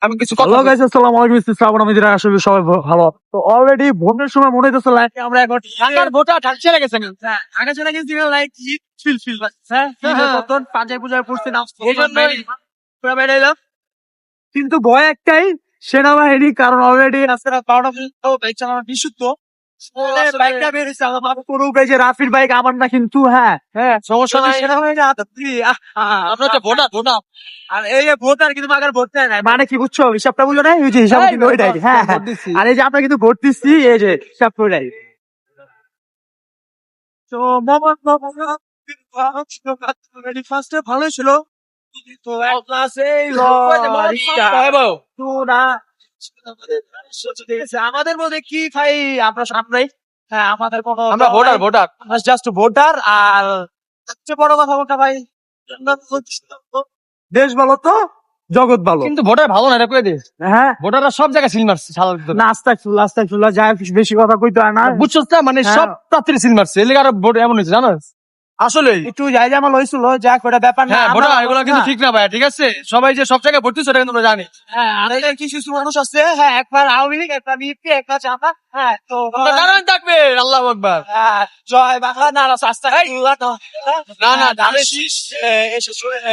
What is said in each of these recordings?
আমি কিছু কথা হ্যালো গাইস, আসসালামু আলাইকুম। শ্রাবণ আমি দিরা আসলে সবাই ভালো। তো অলরেডি ভোটের সময় মনে হইতেছে লাইক আমরা এখন ঢাকার ভোটার ঢাকা চলে গেছে ঢাকা চলে গেছে লাইক ফিল হ্যাঁ তখন পাঞ্জাবি পূজায় পড়ছি না, এই জন্যই পুরো বেড়ে এলাম। কিন্তু ভয় একটাই, সেনাবাহিনী। কারণ অলরেডি আজকে রাত 12টা পর্যন্ত বাইক চালানো নিষিদ্ধ। বাইকটা বের হয়েছে আমার পুরো যে রাফির বাইক আমার না, কিন্তু হ্যাঁ সমস্যা নাই, সেনাবাহিনী আমরা তো ভোটার আর এই যে ভোটার কিন্তু আগে ভোট দেয় নাই, মানে কি বুঝছো? হিসাবটা বুঝো না? ওই যে হিসাব কিন্তু ওইটাই। হ্যাঁ হ্যাঁ, আর এই যে আমরা কিন্তু ভোট দিচ্ছি, এই যে হিসাবটা ওইটাই। তো ফার্স্টে ভালোই ছিল, তো এক ক্লাসে আমাদের মধ্যে কি ভাই, আমরা সামনেই। হ্যাঁ, আমাদের কোনো আমরা ভোটার জাস্ট ভোটার। আর সবচেয়ে বড় কথা বলতে ভাই, দেশ ভালো তো জগৎ ভালো। কিন্তু ভোটার ভালো না, এটা কয়ে দিস। হ্যাঁ ভোটাররা সব জায়গায় সিল মারছে শালার ভিতরে। না, আস্তাক ফুল্লা যায়, বেশি কথা কইতে হয় না। বুঝছস না, মানে হ্যাঁ। সব প্রার্থীর সিল মারছে, এর লেগে আরো ভোট এমন হয়েছে জানোস। আসলে একটু যাই জামাল হয়েছিল, যাক ওটা ব্যাপার না। হ্যাঁ, ভোটার আমরা- এগুলো কিন্তু ঠিক না ভাই, ঠিক আছে? সবাই যে সব জায়গায় ভর্তি সেটা কিন্তু আমরা জানি। হ্যাঁ, আর এই যে কিছু মানুষ আছে, হ্যাঁ, একবার আওয়ামী লীগ, একবার বিএনপি, একবার জামাত। হ্যাঁ, তো নারায়ণ থাকবে, আল্লাহু আকবার। হ্যাঁ, জয় বাংলা, নারা শাস্তা না,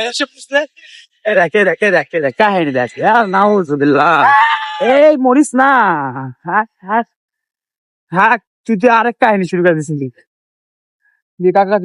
এসে বুঝলে কে দেখ কাহিনী দেখে আর নাউজুবিল্লাহ। এই মরিস না। হ্যাঁ, তুই তো আরেক কাহিনী শুরু করে দিছিলি। কাকা